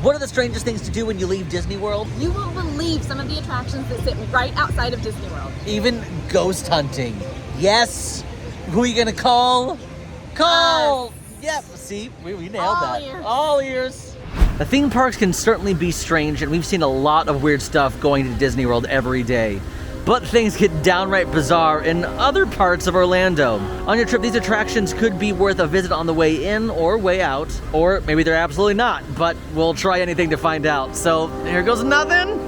What are the strangest things to do when you leave Disney World? You won't believe some of the attractions that sit right outside of Disney World. Even ghost hunting. Yes. Who are you gonna call? Call! Yep, see, we nailed that. AllEars. AllEars. The theme parks can certainly be strange, and we've seen a lot of weird stuff going to Disney World every day. But things get downright bizarre in other parts of Orlando. On your trip, these attractions could be worth a visit on the way in or way out, or maybe they're absolutely not, but we'll try anything to find out. So here goes nothing.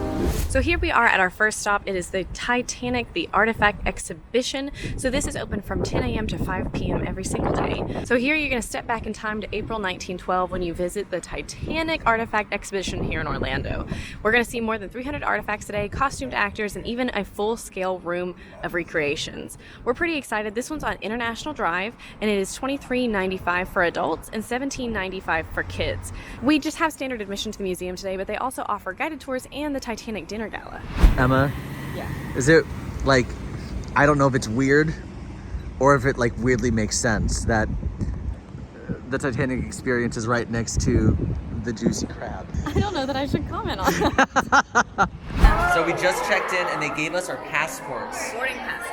So here we are at our first stop. It is the Titanic, the Artifact Exhibition. So this is open from 10 a.m. to 5 p.m. every single day. So here you're gonna step back in time to April 1912 when you visit the Titanic Artifact Exhibition here in Orlando. We're gonna see more than 300 artifacts today, costumed actors, and even a full-scale room of recreations. We're pretty excited. This one's on International Drive, and it is $23.95 for adults and $17.95 for kids. We just have standard admission to the museum today, but they also offer guided tours and the Titanic dinner gala. Emma? Yeah. Is it, like, I don't know if it's weird or if it, like, weirdly makes sense that the Titanic experience is right next to the Juicy Crab. I don't know that I should comment on that. So we just checked in and they gave us our passports. Boarding pass.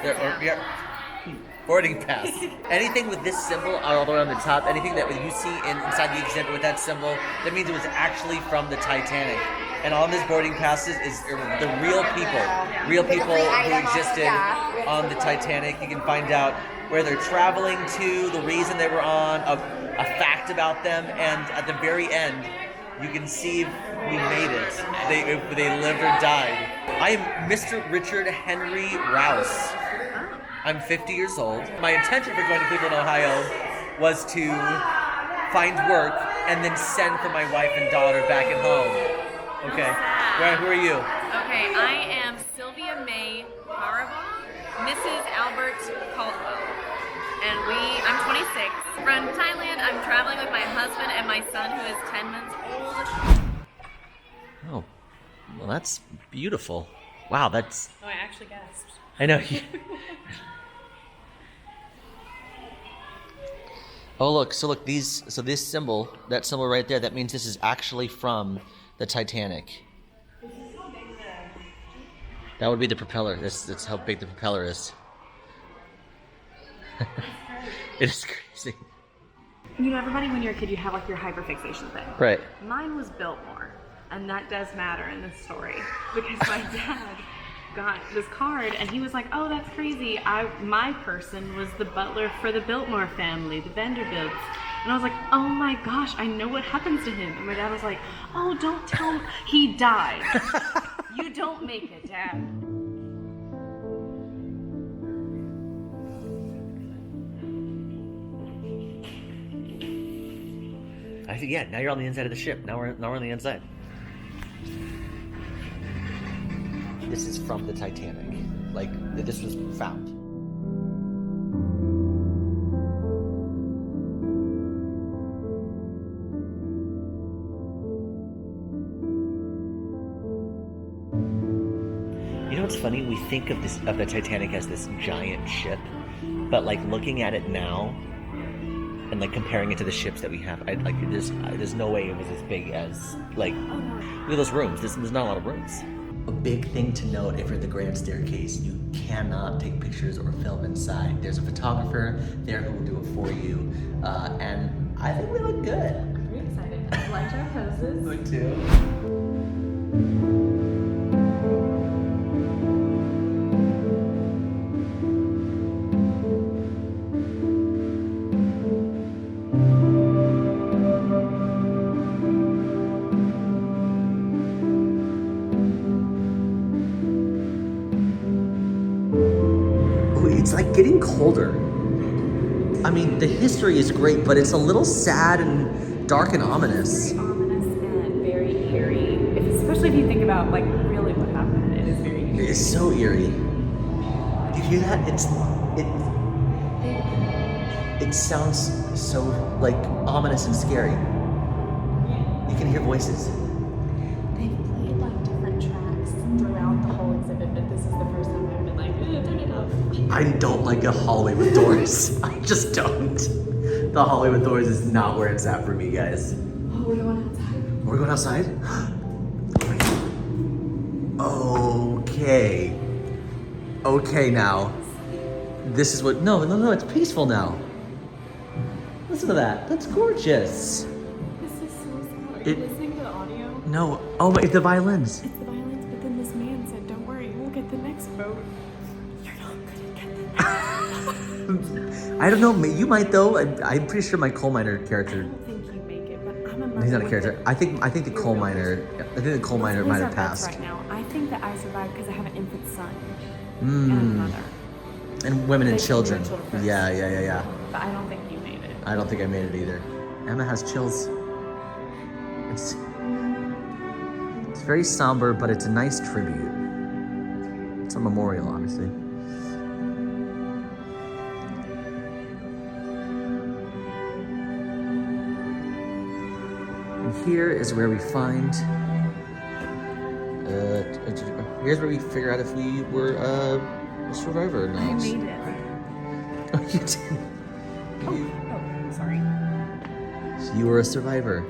Boarding pass. Anything with this symbol all the way on the top, anything that you see inside the exhibit with that symbol, that means it was actually from the Titanic. And on this boarding passes is the real people who existed on the Titanic. You can find out where they're traveling to, the reason they were on, a fact about them, and at the very end, you can see we made it. If they lived or died. I am Mr. Richard Henry Rouse. I'm 50 years old. My intention for going to Cleveland, Ohio was to find work and then send for my wife and daughter back at home. Okay. Who are you? Okay, I am Sylvia May Harabaugh, Mrs. Albert Caldwell. And I'm 26. From Thailand, I'm traveling with my husband and my son who is 10 months old. Oh, well, that's beautiful. Wow, that's... Oh, I actually gasped. I know. Oh, look, so this symbol, that symbol right there, that means this is actually from the Titanic. That would be the propeller. That's how big the propeller is. It is crazy. You know, everybody, when you're a kid, you have like your hyperfixation thing. Right. Mine was Biltmore, and that does matter in this story because my dad got this card and he was like, "Oh, that's crazy. My person was the butler for the Biltmore family, the Vanderbilts." And I was like, "Oh my gosh, I know what happens to him." And my dad was like, "Oh, don't tell him he died. You don't make it, Dad." I think, yeah, now you're on the inside of the ship. Now we're on the inside. This is from the Titanic. Like, this was found. You know what's funny? We think of the Titanic as this giant ship, but like looking at it now and like comparing it to the ships that we have, there's no way it was as big as, like, look at those rooms. There's not a lot of rooms. A big thing to note, if you're at the Grand Staircase, you cannot take pictures or film inside. There's a photographer there who will do it for you, and I think we look good. I'm very excited. I liked our poses. Me too. It's like getting colder. I mean, the history is great, but it's a little sad and dark and ominous. Very ominous and very eerie. Especially if you think about like really what happened. It is very eerie. It's so eerie. You hear that? It sounds so like ominous and scary. You can hear voices. They've played like different tracks throughout the whole exhibit, but this is the first time I've been like, turn it off. I don't like a hallway with doors. I just don't. The hallway with doors is not where it's at for me, guys. Oh, we're going outside. We're going outside? Okay. Okay now. This is what, no, it's peaceful now. Listen to that. That's gorgeous. This is so sad. Are It- you listening to the audio? No. Oh, it's the violins. It's the violins, but then this man said, don't worry, we'll get the next boat. You're not gonna get the next boat. I don't know. You might though. I'm pretty sure my coal miner I character. don't think you make it, but I'm a mother. He's not a with character. it. I think the coal miner. I think the coal miner Those might are have bets passed. right now. I think that I survived because I have an infant son and a mother. And women and They should children. be children first. Yeah. But I don't think you made it. I don't think I made it either. Emma has chills. It's very somber, but it's a nice tribute. It's a memorial, obviously. And here is where we find. Here's where we figure out if we were a survivor or not. I made it. Oh, you did. Oh, sorry. You were a survivor.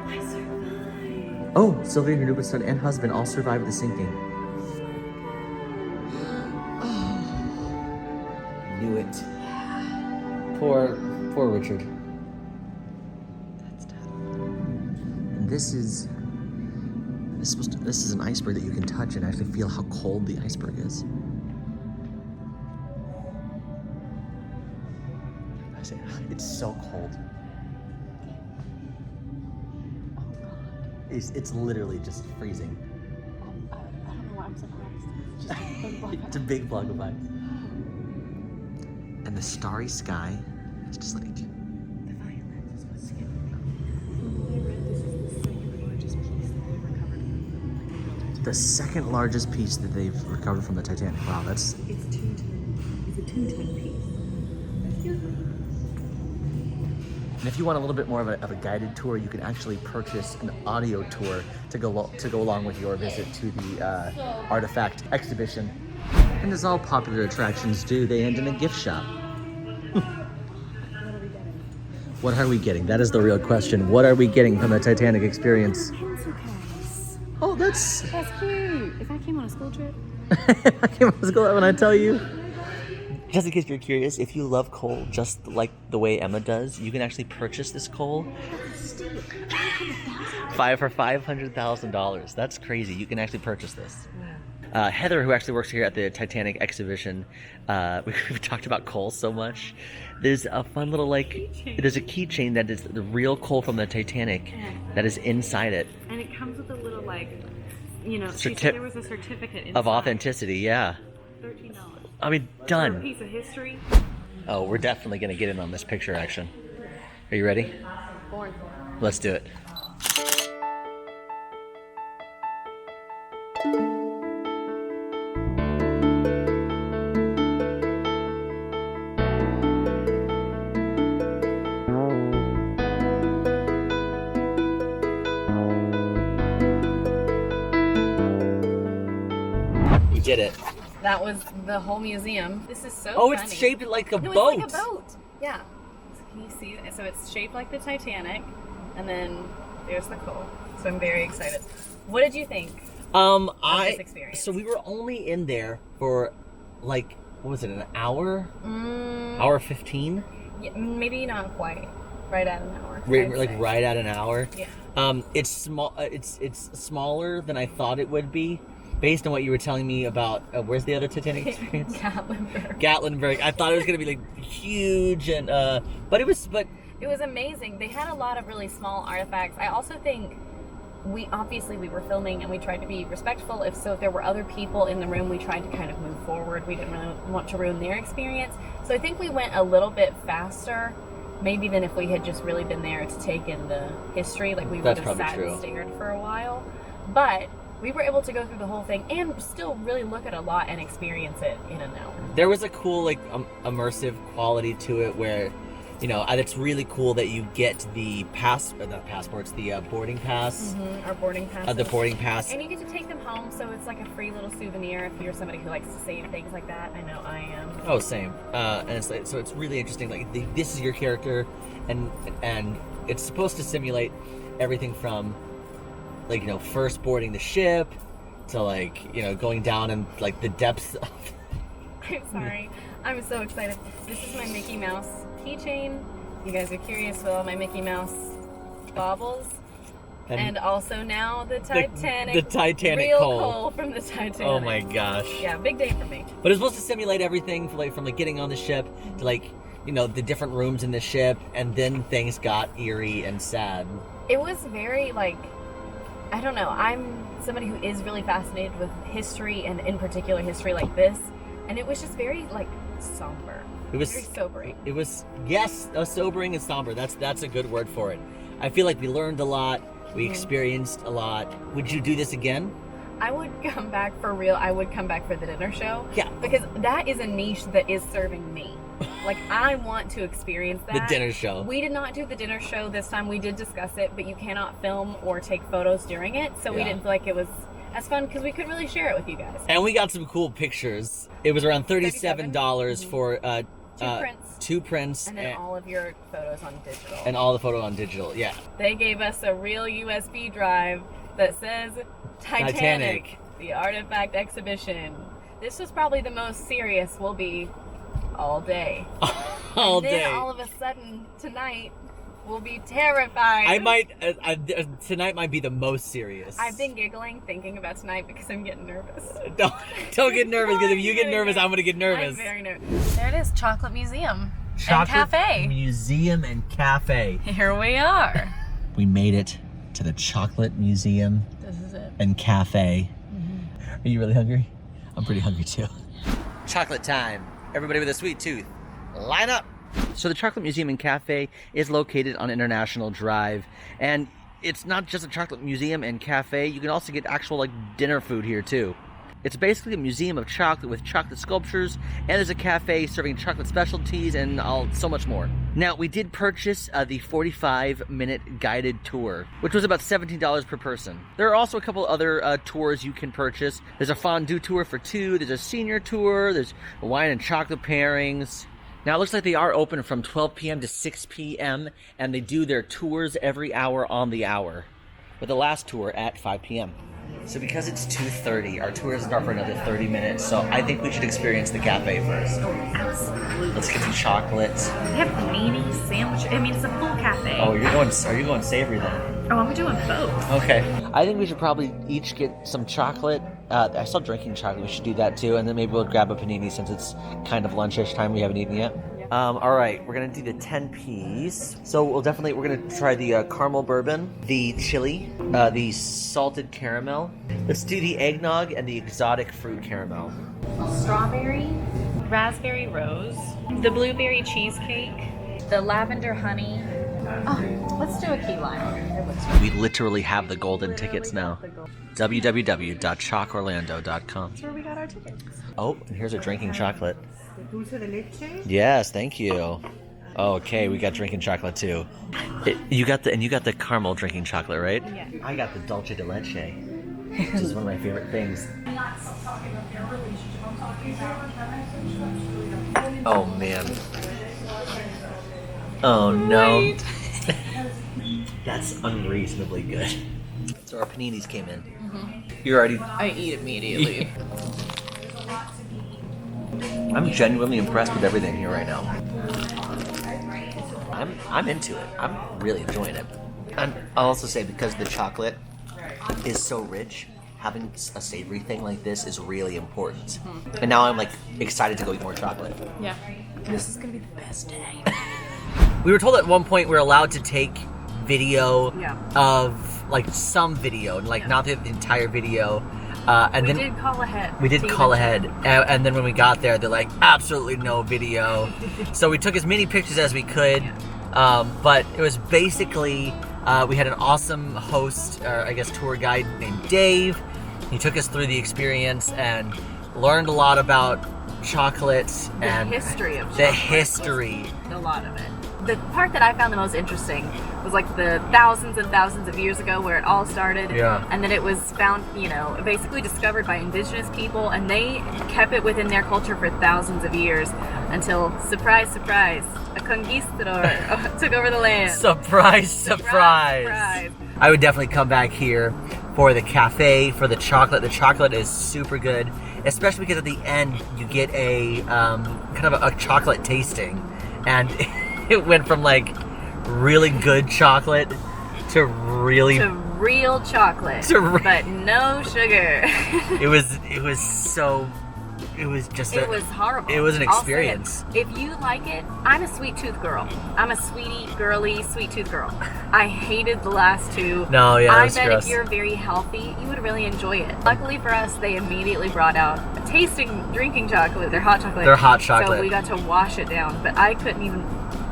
I survived. Oh, Sylvia, her newborn son, and husband all survived the sinking. Knew it. Poor Richard. That's tough. And this is an iceberg that you can touch and actually feel how cold the iceberg is. I say, it's so cold. Oh, God. It's literally just freezing. I don't know why I'm surprised. It's just a big block of It's a big block of ice. And the starry sky is just like. The violins is what's scaring me. From what I read, this is the second largest piece that they've recovered from. The second largest piece that they've recovered from the Titanic. Wow, that's. It's 2 ton. It's a 2-ton piece. Excuse me. And if you want a little bit more of a guided tour, you can actually purchase an audio tour to go along with your visit to the artifact exhibition. And as all popular attractions do, they end in a gift shop. What are we getting? That is the real question. What are we getting from the Titanic experience? Pencil case. Oh, that's. That's cute. If I came on a school trip. I came out of school when I tell you. Just in case you're curious, if you love coal just like the way Emma does, you can actually purchase this coal. For $500,000. That's crazy. You can actually purchase this. Heather, who actually works here at the Titanic exhibition, we've talked about coal so much. There's a fun little there's a keychain that is the real coal from the Titanic that is inside it. And it comes with a little there was a certificate inside. Of authenticity, yeah. $13. I mean, For a done. piece of history. Oh, we're definitely gonna get in on this picture action. Are you ready? Born. Let's do it. We did it. That was the whole museum. This is so Oh, funny. it's shaped like a No, boat. it's like a boat. Yeah. So can you see it? So it's shaped like the Titanic, and then there's the coal. So I'm very excited. What did you think? This experience? So we were only in there for what was it, an hour? Hour 15? Yeah, maybe not quite. Right at an hour. Right, I'd like say. right at an hour. Yeah. It's small. It's smaller than I thought it would be, based on what you were telling me about. Where's the other Titanic experience? Gatlinburg. I thought it was gonna be huge, and but it was. It was amazing. They had a lot of really small artifacts. I also think we were filming and we tried to be respectful. If there were other people in the room, we tried to kind of move forward. We didn't really want to ruin their experience. So I think we went a little bit faster, maybe than if we had just really been there to take in the history. We would have sat and stared for a while. But we were able to go through the whole thing and still really look at a lot and experience it in an hour. There was a cool immersive quality to it where, it's really cool that you get the boarding pass. Our boarding pass. The boarding pass. And you get to take them home, so it's like a free little souvenir if you're somebody who likes to save things like that. I know I am. Oh, same. And so it's really interesting. This is your character, and it's supposed to simulate everything from like, you know, first boarding the ship to, like, you know, going down in like the depths of... I'm sorry. I'm so excited. This is my Mickey Mouse keychain. You guys are curious with all my Mickey Mouse baubles. And also now the Titanic. The Titanic real coal. coal from the Titanic. Oh my gosh. Yeah, big day for me. But it's supposed to simulate everything from like getting on the ship to, like, you know, the different rooms in the ship, and then things got eerie and sad. It was very, like, I don't know. I'm somebody who is really fascinated with history, and in particular history like this. And it was just very, like, somber. It was very sobering. It was, yes, sobering and somber. That's a good word for it. I feel like we learned a lot. We experienced a lot. Would you do this again? I would come back for real. I would come back for the dinner show. Yeah. Because that is a niche that is serving me. Like, I want to experience that. The dinner show. We did not do the dinner show this time. We did discuss it, but you cannot film or take photos during it. So we didn't feel like it was as fun because we couldn't really share it with you guys. And we got some cool pictures. It was around $37 for two prints. And then all of your photos on digital. And all the photo on digital, yeah. They gave us a real USB drive that says Titanic, the Artifact Exhibition. This was probably the most serious we'll be all day. All and then day. all of a sudden, tonight, we'll be terrified. I might, tonight might be the most serious. I've been giggling thinking about tonight because I'm getting nervous. Don't get nervous, because if you get nervous, I'm going to get nervous. I'm very nervous. There it is, Chocolate Museum Chocolate and Cafe. Museum and Cafe. Here we are. We made it to the Chocolate Museum This is it. and Cafe. Are you really hungry? I'm pretty hungry too. Chocolate time. Everybody with a sweet tooth, line up. So the Chocolate Museum and Cafe is located on International Drive, and it's not just a chocolate museum and cafe. You can also get actual, like, dinner food here too. It's basically a museum of chocolate with chocolate sculptures, and there's a cafe serving chocolate specialties and so much more. Now, we did purchase the 45-minute guided tour, which was about $17 per person. There are also a couple other tours you can purchase. There's a fondue tour for 2, there's a senior tour, there's wine and chocolate pairings. Now, it looks like they are open from 12 p.m. to 6 p.m., and they do their tours every hour on the hour, with the last tour at 5 p.m. So because it's 2:30, our tour doesn't start for another 30 minutes, so I think we should experience the cafe first. Oh, absolutely. Let's get some chocolate. They have panini sandwich. I mean, it's a full cafe. Oh, are you going savory then? Oh, I'm doing both. Okay. I think we should probably each get some chocolate. I saw drinking chocolate. We should do that too, and then maybe we'll grab a panini since it's kind of lunchish time. We haven't eaten yet. All right, we're gonna do the 10 piece. So we're gonna try the caramel bourbon, the chili, the salted caramel. Let's do the eggnog and the exotic fruit caramel. Strawberry, raspberry rose, the blueberry cheesecake, the lavender honey. Oh, let's do a key lime. We literally have the golden tickets now. www.chocorlando.com. That's where we got our tickets. Oh, and here's a drinking chocolate. Yes, thank you. Okay, we got drinking chocolate too. You got the caramel drinking chocolate, right? Yeah. I got the dulce de leche. This is one of my favorite things. Oh man. Oh no. That's unreasonably good. So our paninis came in. You're already. I eat immediately. I'm genuinely impressed with everything here right now. I'm into it. I'm really enjoying it. And I'll also say, because the chocolate is so rich, having a savory thing like this is really important. And now I'm like excited to go eat more chocolate. Yeah. This is gonna be the best day. We were told at one point we're allowed to take video Yeah. of like some video, like not the entire video. And We then did call ahead. we did call ahead, and then when we got there, they're like, absolutely no video. So we took as many pictures as we could, but it was basically, we had an awesome host, or I guess tour guide named Dave. He took us through the experience and learned a lot about chocolate and history of the chocolate. history. A lot of it. The part that I found the most interesting was like the thousands and thousands of years ago where it all started. Yeah. And then it was found, basically discovered by indigenous people, and they kept it within their culture for thousands of years until, surprise, surprise, a conquistador took over the land. Surprise, surprise. Surprise. I would definitely come back here for the cafe, for the chocolate. The chocolate is super good, especially because at the end you get a kind of a chocolate tasting, and it went from like really good chocolate to really To real chocolate, but no sugar. it was so. It was just It was horrible. It was an I'll say it. experience. If you like it, I'm a sweet tooth girl. I'm a sweetie, girly, sweet tooth girl. I hated the last two. No, yeah, I that's bet gross. if you're very healthy, you would really enjoy it. Luckily for us, they immediately brought out drinking chocolate, their hot chocolate. Their hot chocolate. So we got to wash it down, but I couldn't even.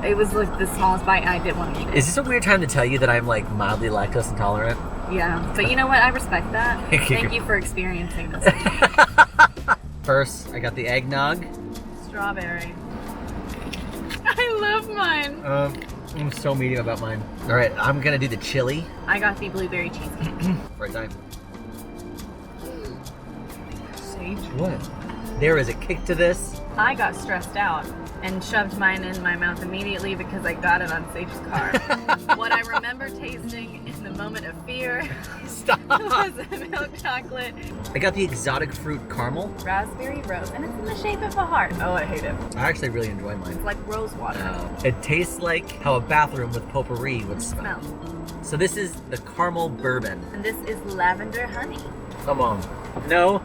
It was like the smallest bite, and I didn't want to eat it. Is this a weird time to tell you that I'm like mildly lactose intolerant? Yeah, but you know what? I respect that. Thank you. Thank you for experiencing this. First, I got the eggnog. Strawberry. I love mine. I'm so medium about mine. All right, I'm gonna do the chili. I got the blueberry cheesecake. Right time. Sage. What? There is a kick to this. I got stressed out and shoved mine in my mouth immediately because I got it on Sage's car. What I remember tasting in the moment of fear Stop. was a milk chocolate, I got the exotic fruit caramel. raspberry rose, and it's in the shape of a heart. Oh, I hate it. I actually really enjoy mine. It's like rose water. It tastes like how a bathroom with potpourri would smell. Smell. So this is the caramel bourbon. And this is lavender honey. Come on. No.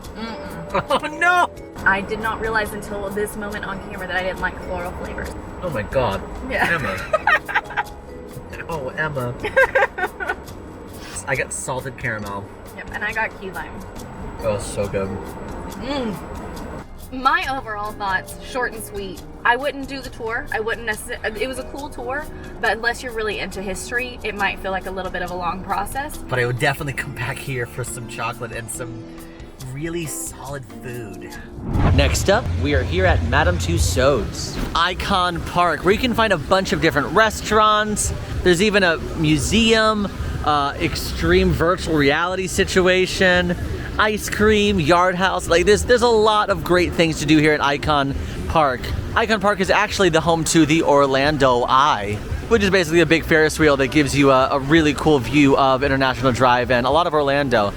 Oh no. I did not realize until this moment on camera that I didn't like floral flavors. Oh my God. Yeah. Emma. Oh, Emma. I got salted caramel. Yep, and I got key lime. Oh, so good. My overall thoughts, short and sweet. I wouldn't do the tour. I wouldn't necessarily. It was a cool tour, but unless you're really into history, it might feel like a little bit of a long process. But I would definitely come back here for some chocolate and some really solid food. Next up, we are here at Madame Tussauds Icon Park, where you can find a bunch of different restaurants. There's even a museum, extreme virtual reality situation, ice cream, yard house. Like there's a lot of great things to do here at Icon Park. Icon Park is actually the home to the Orlando Eye, which is basically a big Ferris wheel that gives you a really cool view of International Drive and a lot of Orlando.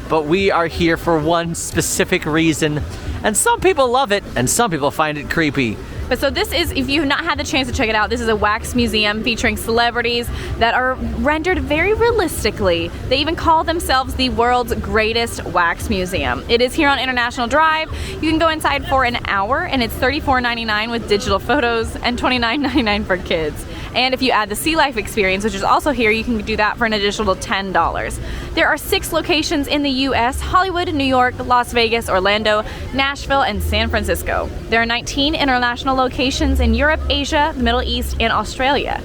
But we are here for one specific reason, and some people love it and some people find it creepy. But so this is, if you've not had the chance to check it out, this is a wax museum featuring celebrities that are rendered very realistically. They even call themselves the world's greatest wax museum. It is here on International Drive. You can go inside for an hour, and it's $34.99 with digital photos and $29.99 for kids. And if you add the Sea Life experience, which is also here, you can do that for an additional $10. There are 6 locations in the US: Hollywood, New York, Las Vegas, Orlando, Nashville, and San Francisco. There are 19 international locations in Europe, Asia, the Middle East, and Australia.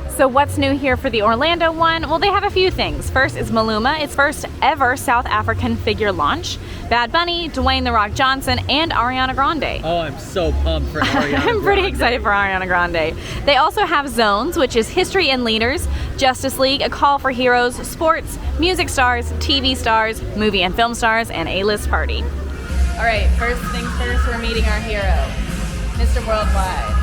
So what's new here for the Orlando one? Well, they have a few things. First is Maluma, its first ever South African figure launch. Bad Bunny, Dwayne "The Rock" Johnson, and Ariana Grande. Oh, I'm so pumped for Ariana I'm pretty excited for Ariana Grande. They also have Zones, which is history and leaders, Justice League, a call for heroes, sports, music stars, TV stars, movie and film stars, and A-list party. All right, first things first, we're meeting our hero, Mr. Worldwide.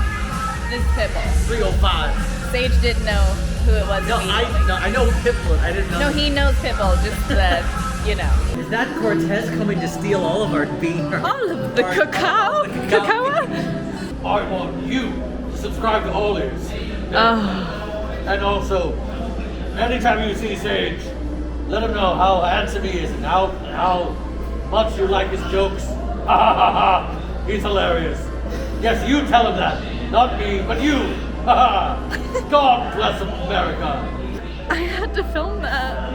This is Pitbull. 305. Sage didn't know who it was immediately. I know Pitbull. I didn't know. No, he knows Pitbull, just that, you know. Is that Cortez coming to steal all of our bean? All of the cacao? Cacao? I want you to subscribe to AllEars. Oh. And also, anytime you see Sage, let him know how handsome he is and how much you like his jokes. Ha ha ha ha! He's hilarious. Yes, you tell him that. Not me, but you. Ha ha! God bless America. I had to film that.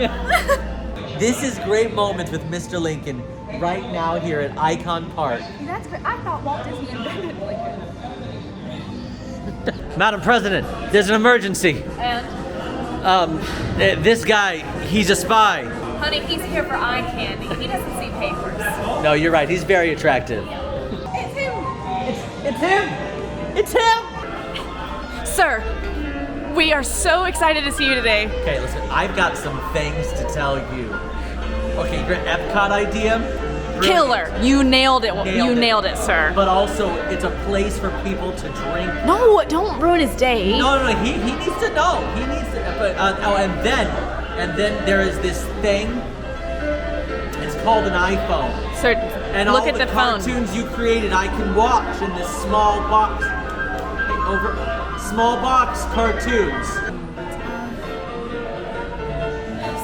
This is great moments with Mr. Lincoln right now here at Icon Park. That's great. I thought Walt Disney invented Lincoln. Madam President, there's an emergency. And? This guy, he's a spy. Honey, he's here for eye candy. He doesn't see papers. No, you're right. He's very attractive. It's him! It's him! It's him! Sir, we are so excited to see you today. Okay, listen, I've got some things to tell you. Okay, your Epcot idea? Brilliant. Killer. You nailed it. You nailed it, sir. But also, it's a place for people to drink. No, don't ruin his day. No, he needs to know. He needs to. But, and then And then there is this thing. It's called an iPhone. So And look all at the the phone. cartoons you created, I can watch in this small box. Small box cartoons.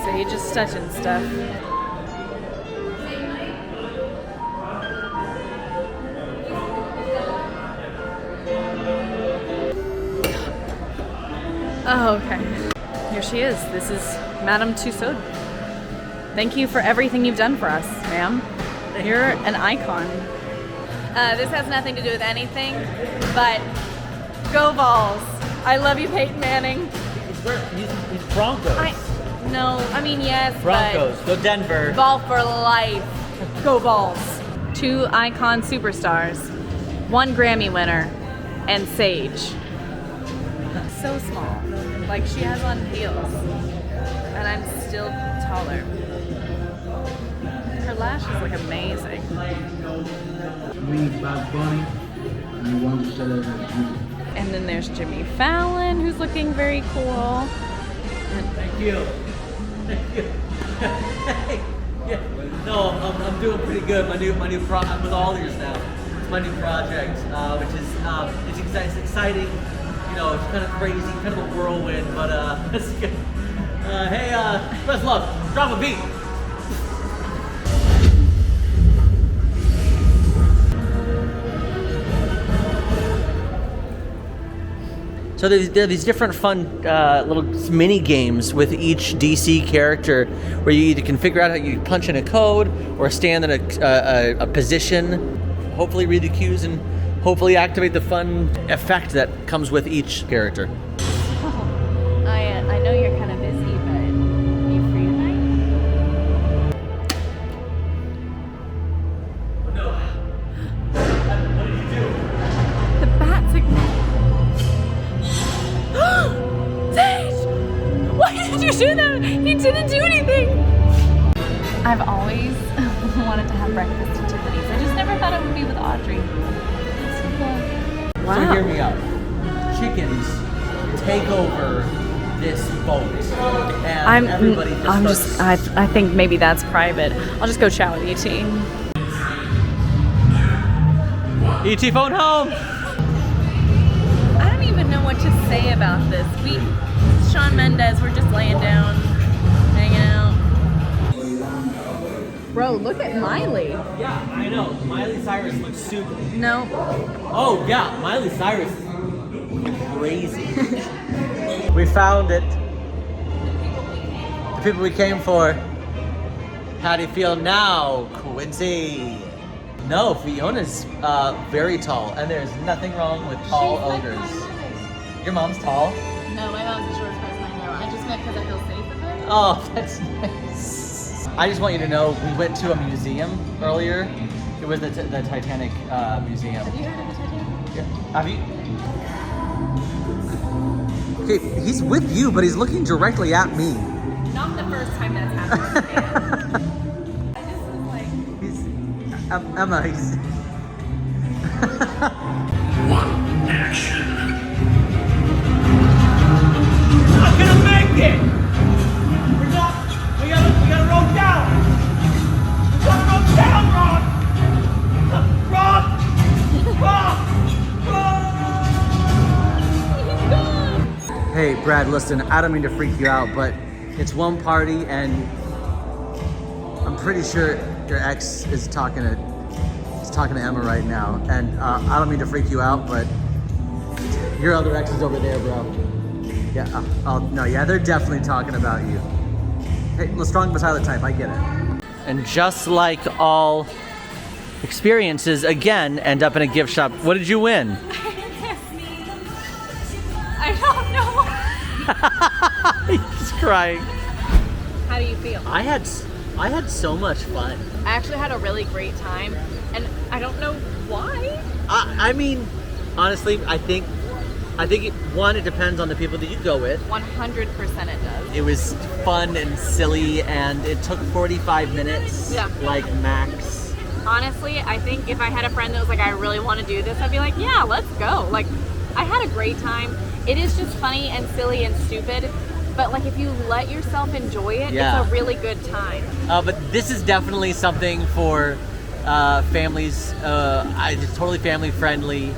Sage is touching stuff. Oh, okay. Here she is. This is Madame Tussauds. Thank you for everything you've done for us, ma'am. You're an icon. This has nothing to do with anything, but go Vols. I love you, Peyton Manning. He's Broncos. Yes, Broncos. Go Denver. but Vol for life. Go Vols. 2 icon superstars, 1 Grammy winner, and Sage. So small. Like, she has on heels, and I'm still taller. Her lashes look amazing. Me, Bob Bunny, and you want to set it as you. And then there's Jimmy Fallon, who's looking very cool. Thank you. Thank you. Yeah. No, I'm doing pretty good. My new I'm with AllEars now. It's my new project, which is it's exciting. You know, it's kind of crazy, kind of a whirlwind, but it's good. Hey, let's love, drop a beat. So there are these different fun little mini games with each DC character, where you either can figure out how you punch in a code or stand in a position, hopefully read the cues, and hopefully activate the fun effect that comes with each character. I know you're kind of busy, but are you free tonight? No. What did you do? The bat signal. Sage! Why did you do that? He didn't do anything. I've always wanted to have breakfast at Tiffany's. I just never thought it would be with Audrey. Wow. So hear me out. Chickens take over this boat, and everybody just starts. I think maybe that's private. I'll just go chat with ET. ET phone home. I don't even know what to say about this. Shawn Mendes, we're just laying down, hanging out. Bro, look at Miley. Yeah, I know. Miley Cyrus looks super. No. Oh yeah, Miley Cyrus is crazy. We found it. The people we came for. How do you feel now, Quincy? No, Fiona's very tall, and there's nothing wrong with tall ogres. Your mom's tall? No, my mom's the shortest person I know. I just meant because I feel safe with her. Oh, that's nice. I just want you to know, we went to a museum earlier. It was the Titanic museum. Have you heard of the Titanic? Yeah. Have you? Okay, he's with you, but he's looking directly at me. Not the first time that's happened to me. I just was like... He's Emma. He's. Not gonna make it! We gotta roll down! We gotta roll down, Ron! Ron! Hey, Brad, listen, I don't mean to freak you out, but it's one party, and I'm pretty sure your ex is talking to Emma right now. And I don't mean to freak you out, but your other ex is over there, bro. Yeah, no, yeah, they're definitely talking about you. Hey, strong but silent type, I get it. And just like all experiences, again, end up in a gift shop. What did you win? I don't know. He's crying. How do you feel? I had so much fun. I actually had a really great time, and I don't know why. I mean, honestly, I think it depends on the people that you go with. 100% it does. It was fun and silly, and it took 45 minutes, Yeah. like max. Honestly, I think if I had a friend that was like, I really want to do this, I'd be like, yeah, let's go. Like, I had a great time. It is just funny and silly and stupid, but like if you let yourself enjoy it, Yeah. it's a really good time. But this is definitely something for families. It's totally family friendly.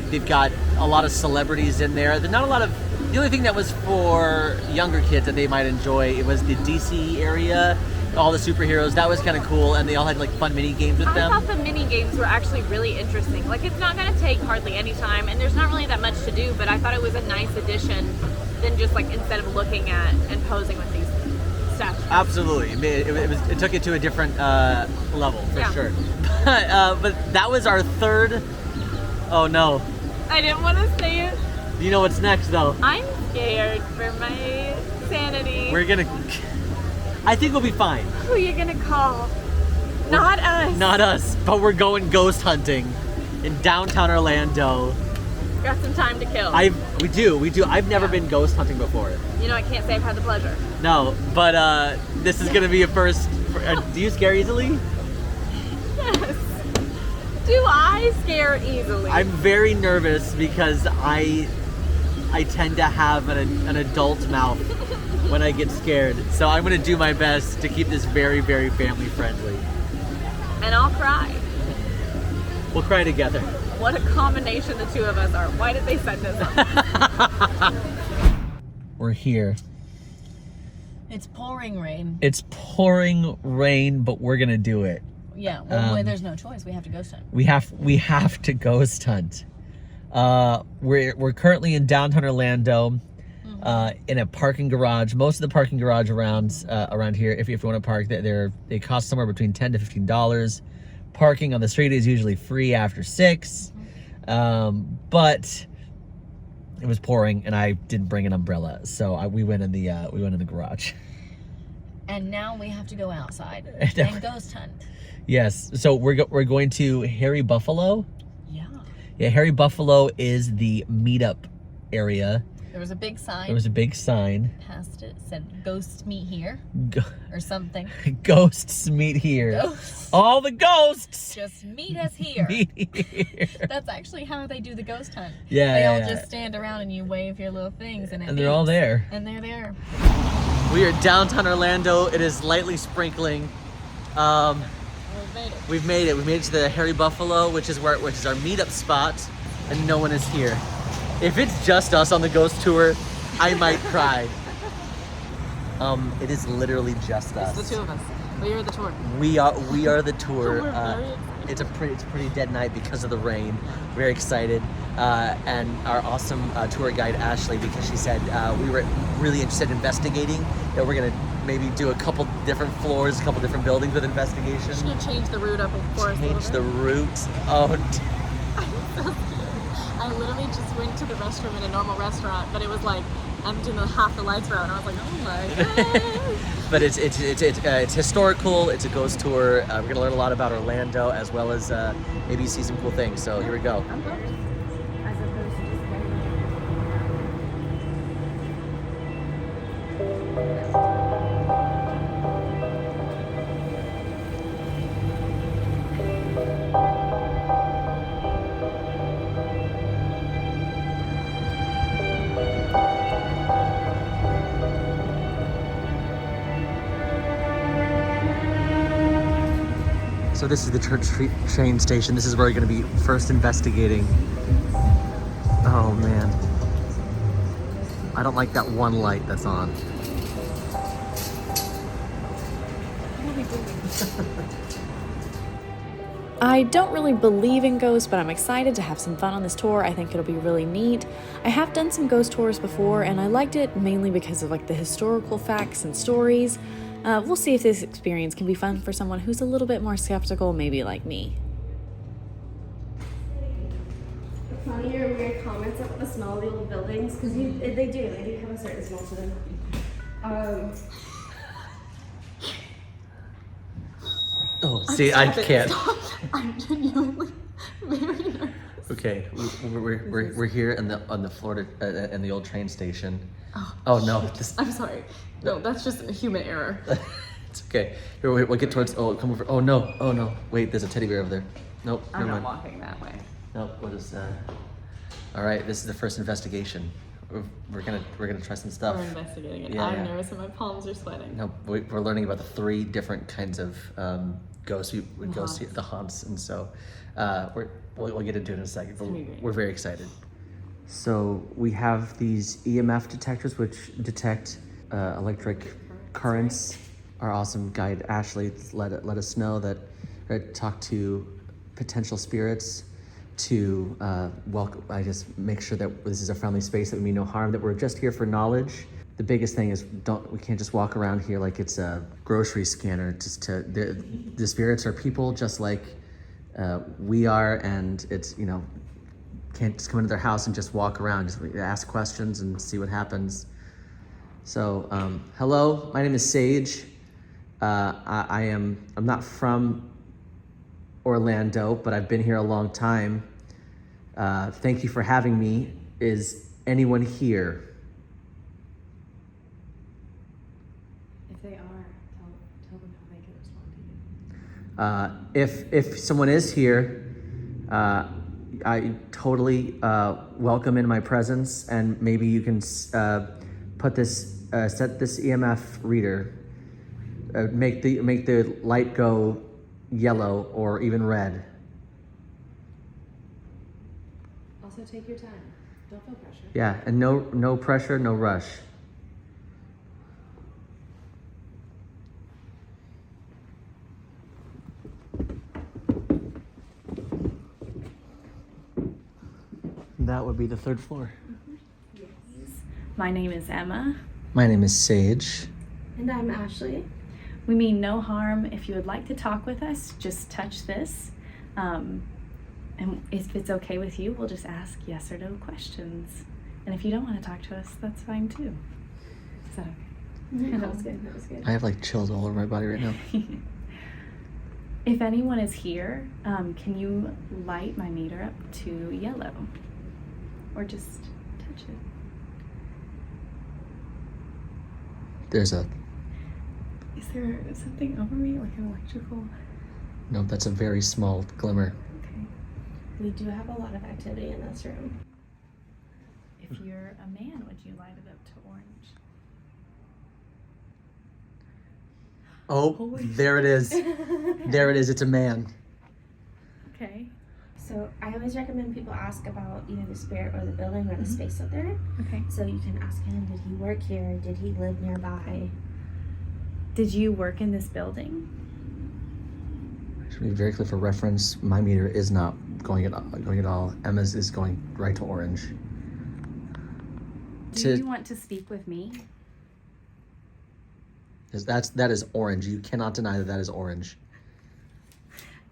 They've got a lot of celebrities in there. There's not a lot of. The only thing that was for younger kids that they might enjoy, it was the DC area, all the superheroes. That was kind of cool, and they all had like fun mini games with I them. thought the mini games were actually really interesting. Like it's not going to take hardly any time, and there's not really that much to do. But I thought it was a nice addition than just like instead of looking at and posing with these statues. Absolutely, it took it to a different level for Yeah. sure. But that was our third. Oh no! I didn't want to say it. You know what's next though? I'm scared for my sanity. We're gonna. I think we'll be fine. Who are you gonna call? Not us. Not us, but we're going ghost hunting in downtown Orlando. Got some time to kill. We do. I've never been ghost hunting before. You know, I can't say I've had the pleasure. No, but this is gonna be a first. Do you scare easily? Yes. Do I scare easily? I'm very nervous because I tend to have an adult mouth when I get scared. So I'm gonna do my best to keep this very, very family friendly. And I'll cry. We'll cry together. What a combination the two of us are. Why did they send us? We're here. It's pouring rain. It's pouring rain, but we're gonna do it. Yeah, well, there's no choice. We have to ghost hunt. We have to ghost hunt. We're currently in downtown Orlando, in a parking garage. Most of the parking garage around here, if you want to park, they cost somewhere between $10 to $15. Parking on the street is usually free after 6, but it was pouring and I didn't bring an umbrella, so we went in the garage. And now we have to go outside and ghost hunt. Yes, so we're going to Harry Buffalo. Yeah, Harry Buffalo is the meetup area. There was a big sign. There was a big sign. Past it said "Ghosts meet here" or something. Ghosts meet here. Ghosts. All the ghosts Just meet us here. meet here. That's actually how they do the ghost hunt. Yeah, They all yeah. just stand around and you wave your little things and And they're all there. And they're there. We are downtown Orlando. It is lightly sprinkling. We've made it. We made it to the Harry Buffalo, which is our meetup spot, and no one is here. If it's just us on the ghost tour, I might cry. It is literally just us. It's the two of us. We are the tour. We are the tour. We're very It's a pretty dead night because of the rain. Very excited, and our awesome tour guide Ashley, because she said we were really interested in investigating. That we're gonna maybe do a couple different floors, a couple different buildings with investigation. Just gonna change the route up, of course. Change the route. Oh, I literally just went to the restroom in a normal restaurant, but it was like empty and half the lights were out, and I was like, oh my god. but it's historical. It's a ghost tour. We're gonna learn a lot about Orlando as well as maybe see some cool things. So here we go. So this is the church train station. This is where we're going to be first investigating. Oh man. I don't like that one light that's on. I don't really believe in ghosts, but I'm excited to have some fun on this tour. I think it'll be really neat. I have done some ghost tours before, and I liked it mainly because of like the historical facts and stories. We'll see if this experience can be fun for someone who's a little bit more skeptical, maybe like me. Funny your weird comments about the smell of the old buildings, because they do have a certain smell to them. Oh, see, I can't. I'm genuinely very nervous. Okay, we're here on the Florida in the old train station. Oh no, I'm sorry. No, that's just a human error. it's okay. Here, we'll get towards. Oh, come over. Oh no. Wait, there's a teddy bear over there. Nope. I'm never not mind. walking that way. Nope. What is that? All right, this is the first investigation. we're gonna try some stuff. We're investigating it. Yeah, I'm yeah. nervous and my palms are sweating. No, we're learning about the 3 different kinds of ghosts. Ghosts, haunts. the haunts, and so we'll get into it in a second. But gonna be great. we're very excited. So we have these EMF detectors which detect electric currents. Our awesome guide Ashley let us know that talk to potential spirits, to welcome. I just make sure that this is a friendly space, that we mean no harm, that we're just here for knowledge. The biggest thing is we can't just walk around here like it's a grocery scanner. The spirits are people just like we are, and it's can't just come into their house and just walk around. Just ask questions and see what happens. So hello, my name is Sage. I'm not from Orlando, but I've been here a long time. Thank you for having me. Is anyone here? If they are, tell them how they can respond to you. If someone is here, I totally welcome in my presence, and maybe you can set this EMF reader, make the light go yellow or even red. Also, take your time. Don't feel pressure. Yeah, and no pressure, no rush. That would be the 3rd floor. My name is Emma. My name is Sage. And I'm Ashley. We mean no harm. If you would like to talk with us, just touch this. And if it's okay with you, we'll just ask yes or no questions. And if you don't want to talk to us, that's fine too. Is that okay? That was good. That was good. I have like chills all over my body right now. If anyone is here, can you light my meter up to yellow? Or just touch it. There's a Is there something over me, like an electrical? no. That's a very small glimmer. Okay. We do have a lot of activity in this room. If you're a man, would you light it up to orange? Oh, there it is. There it is. It's a man. Okay. So I always recommend people ask about either the spirit or the building or the space that they're in. Okay. So you can ask him, did he work here? Did he live nearby? Did you work in this building? To be very clear for reference, my meter is not going at all. Emma's is going right to orange. Do you want to speak with me? That is orange. You cannot deny that is orange.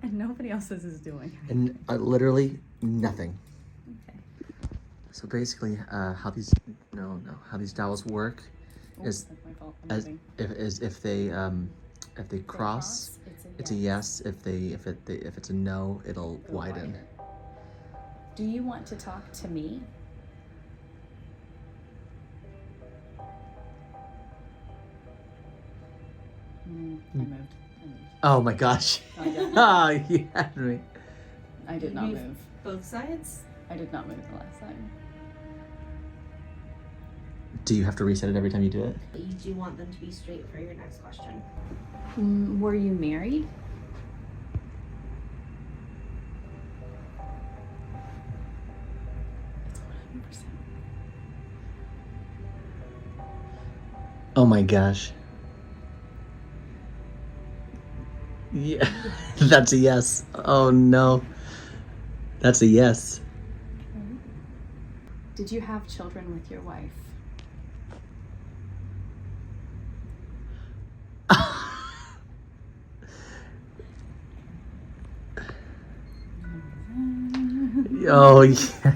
And nobody else's is doing. And literally nothing. Okay. So basically, how these dials work is That's my fault. if they cross, it's a yes. If it's a no, it'll widen. Do you want to talk to me? I moved. Oh my gosh! Ah, you had me. I did not move. Both sides? I did not move the last time. Do you have to reset it every time you do it? You do want them to be straight for your next question. Were you married? It's 100%. Oh my gosh. Yeah, that's a yes. Oh no. That's a yes. Did you have children with your wife? Oh yeah.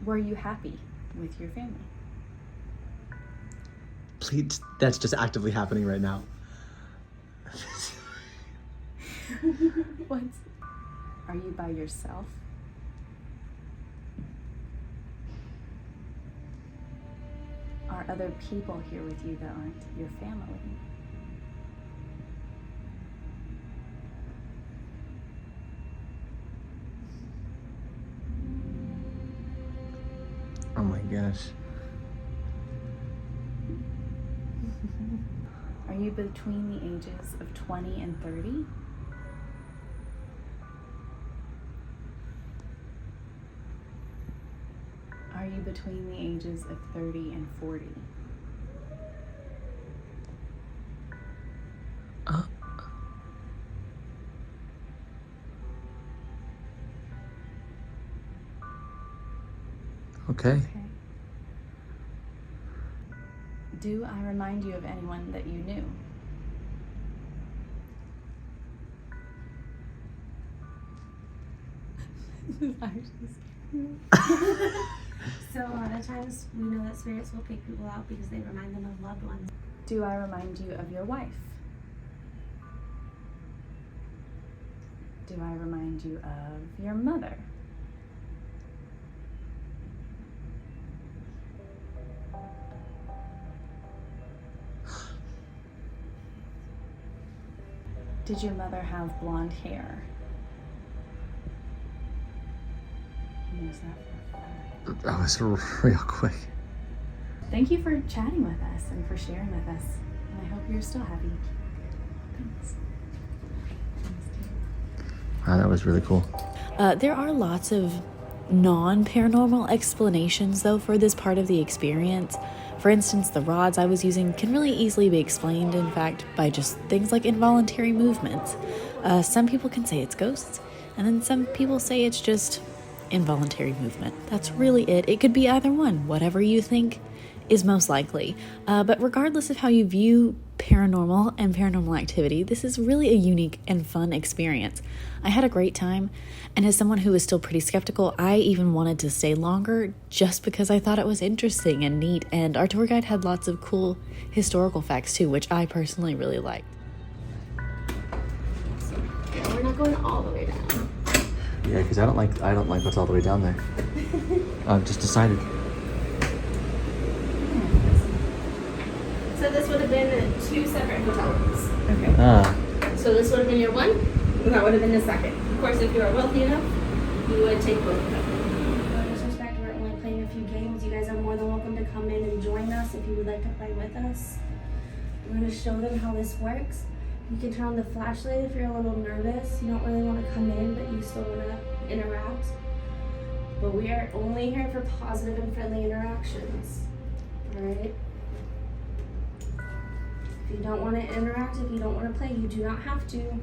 Were you happy with your family? Please, that's just actively happening right now. What? Are you by yourself? Are other people here with you that aren't your family? gosh. Are you between the ages of 20 and 30? Are you between the ages of 30 and 40? Okay. Do I remind you of anyone that you knew? So a lot of times we know that spirits will pick people out because they remind them of loved ones. Do I remind you of your wife? Do I remind you of your mother? Did your mother have blonde hair? He knows that for a fact. That was real quick. Thank you for chatting with us and for sharing with us. And I hope you're still happy. Thanks. Wow, that was really cool. There are lots of non-paranormal explanations, though, for this part of the experience. For instance, the rods I was using can really easily be explained, in fact, by just things like involuntary movements. Some people can say it's ghosts, and then some people say it's just involuntary movement. That's really it. It could be either one, whatever you think is most likely. But regardless of how you view paranormal and paranormal activity, this is really a unique and fun experience. I had a great time, and as someone who is still pretty skeptical, I even wanted to stay longer just because I thought it was interesting and neat, and our tour guide had lots of cool historical facts too, which I personally really liked. Yeah, we're not going all the way down. Yeah, because I don't like what's all the way down there. I've just decided. So this would have been 2 separate hotel rooms. Okay. So this would have been your one, and that would have been the second. Of course, if you are wealthy enough, you would take both of them. No disrespect, we're only playing a few games. You guys are more than welcome to come in and join us if you would like to play with us. We're going to show them how this works. You can turn on the flashlight if you're a little nervous. You don't really want to come in, but you still want to interact. But we are only here for positive and friendly interactions. Alright? If you don't want to interact, if you don't want to play, you do not have to.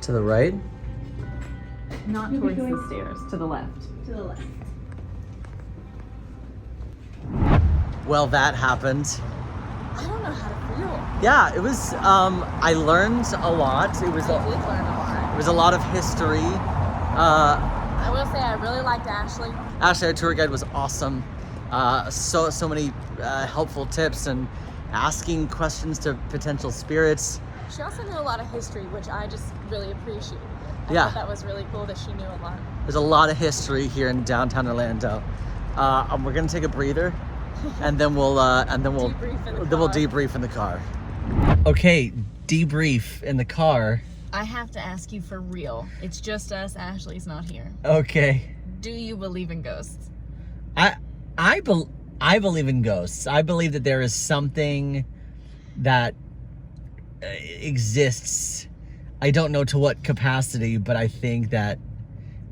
To the right? Not towards the stairs, to the left. To the left. Well, that happened. I don't know how to feel. Yeah, it was. I learned a lot. It was. I did learn a lot. It was a lot of history. I will say I really liked Ashley. Ashley, our tour guide, was awesome. So many helpful tips and asking questions to potential spirits. She also knew a lot of history, which I just really appreciated. I Yeah. thought that was really cool that she knew a lot. There's a lot of history here in downtown Orlando. We're gonna take a breather, and then we'll Debrief in the then we'll car. debrief in the car. Okay, debrief in the car. I have to ask you for real. It's just us. Ashley's not here. Okay. Do you believe in ghosts? I believe in ghosts. I believe that there is something that exists. I don't know to what capacity, but I think that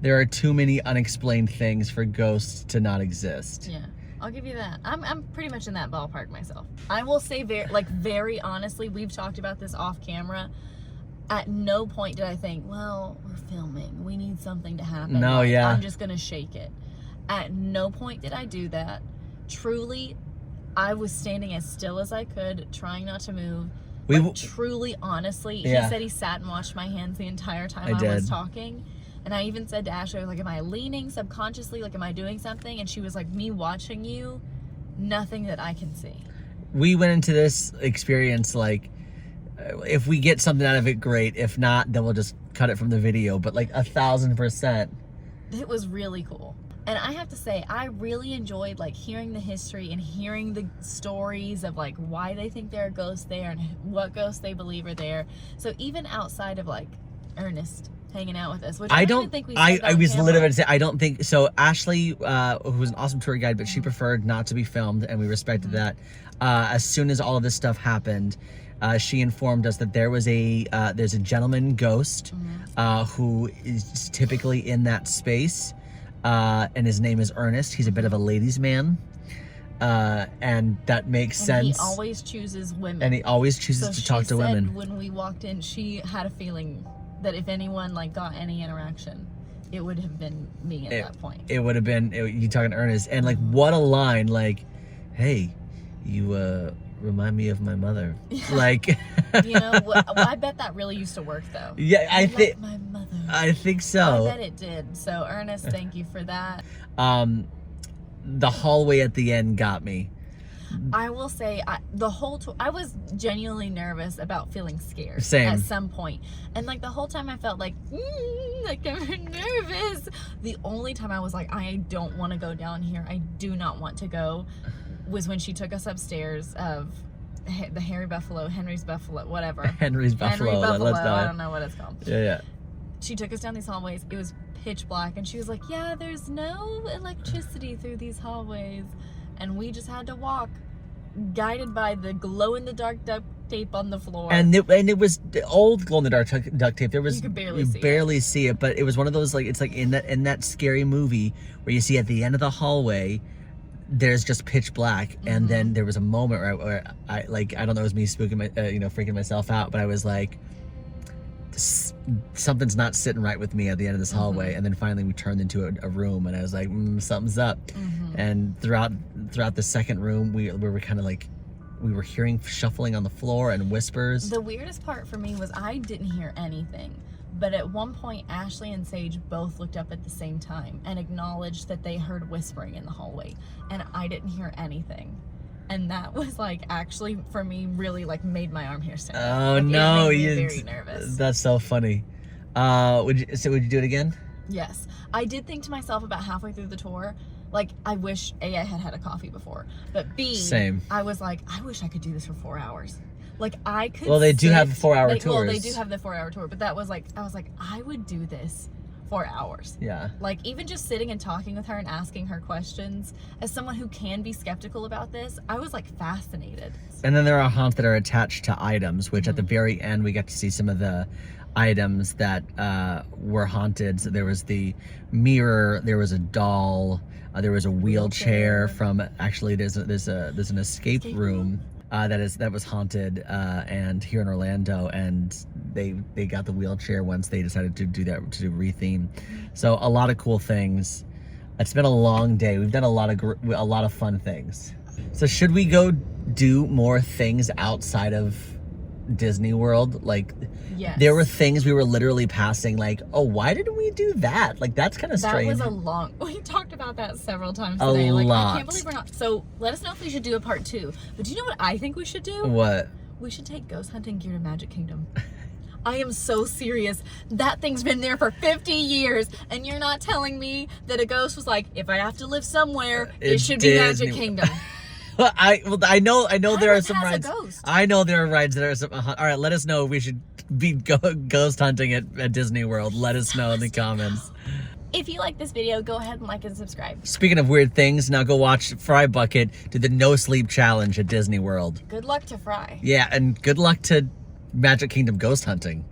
there are too many unexplained things for ghosts to not exist. Yeah, I'll give you that. I'm pretty much in that ballpark myself. I will say very honestly, we've talked about this off camera. At no point did I think, well, we're filming. We need something to happen. No, yeah. I'm just gonna shake it. At no point did I do that. Truly, I was standing as still as I could, trying not to move. Truly, honestly, Yeah. he said he sat and watched my hands the entire time I I was did. talking. And I even said to Ashley, I was like, am I leaning subconsciously? Like, am I doing something? And she was like, me watching you, nothing that I can see. We went into this experience like, if we get something out of it, great. If not, then we'll just cut it from the video. But like 1,000%. It was really cool. And I have to say, I really enjoyed like hearing the history and hearing the stories of like why they think there are ghosts there and what ghosts they believe are there. So even outside of like Ernest hanging out with us, which I don't even think we said that I on was camera. literally about to say, I don't think so. Ashley, who was an awesome tour guide, but she preferred not to be filmed, and we respected that. As soon as all of this stuff happened, she informed us that there's a gentleman ghost who is typically in that space, and his name is Ernest. He's a bit of a ladies' man, and that makes sense. He always chooses women. And he always chooses to talk to women. When we walked in, she had a feeling that if anyone like got any interaction, it would have been me at that point. It would have been you talking to Ernest, and like what a line! Like, hey, you remind me of my mother. Like, you know, I bet that really used to work though. Yeah, I think my mother. I think so. I bet it did. So Ernest, thank you for that. The hallway at the end got me. I will say, the whole tour, I was genuinely nervous about feeling scared. Same. At some point. And like the whole time I felt like I'm nervous. The only time I was like, I don't want to go down here. I do not want to go. Was when she took us upstairs of the Henry's Buffalo, whatever. Henry's Buffalo. I don't know what it's called. Yeah. She took us down these hallways. It was pitch black, and she was like, yeah, there's no electricity through these hallways. And we just had to walk, guided by the glow-in-the-dark duct tape on the floor. And it was the old glow-in-the-dark duct tape. There was you could you barely see it, but it was one of those, like, it's like in that scary movie where you see at the end of the hallway, there's just pitch black, and then there was a moment where I don't know, it was me spooking freaking myself out, but I was like, something's not sitting right with me at the end of this hallway. And then finally we turned into a room, and I was like, something's up. And throughout the second room, we were kind of like, we were hearing shuffling on the floor and whispers. The weirdest part for me was I didn't hear anything, but at one point Ashley and Sage both looked up at the same time and acknowledged that they heard whispering in the hallway, and I didn't hear anything. And that was like, actually for me, really like made my arm hair stand up. Oh, like, no, it made me very nervous. That's so funny. Would you do it again? Yes. I did think to myself about halfway through the tour, like, I wish A, I had a coffee before, but B, same. I was like, I wish I could do this for 4 hours. Like, I could. Well, they do have 4-hour tours. Well, they do have the 4-hour tour, but that was like, I was like, I would do this 4 hours. Yeah. Like, even just sitting and talking with her and asking her questions, as someone who can be skeptical about this, I was like fascinated. And then there are haunts that are attached to items, which at the very end we get to see some of the items that were haunted. So there was the mirror, there was a doll, there was a wheelchair from, actually there's an escape room that was haunted, and here in Orlando, and they got the wheelchair once they decided to do retheme. So a lot of cool things. It's been a long day. We've done a lot of fun things. So should we go do more things outside of Disney World? Like, yes. There were things we were literally passing, like, oh, why didn't we do that? Like, that's kind of strange. That was we talked about that several times A today. Like, lot. I can't believe we're not. So let us know if we should do a part 2. But do you know what I think we should do? What? We should take ghost hunting gear to Magic Kingdom. I am so serious. That thing's been there for 50 years, and you're not telling me that a ghost was like, if I have to live somewhere, it should be Magic Kingdom. I know there are some has a rides. ghost. I know there are rides that are some. All right, let us know if we should be ghost hunting at Disney World. Let us know in the comments. If you like this video, go ahead and like and subscribe. Speaking of weird things, now go watch Fry Bucket do the no sleep challenge at Disney World. Good luck to Fry. Yeah, and good luck to Magic Kingdom ghost hunting.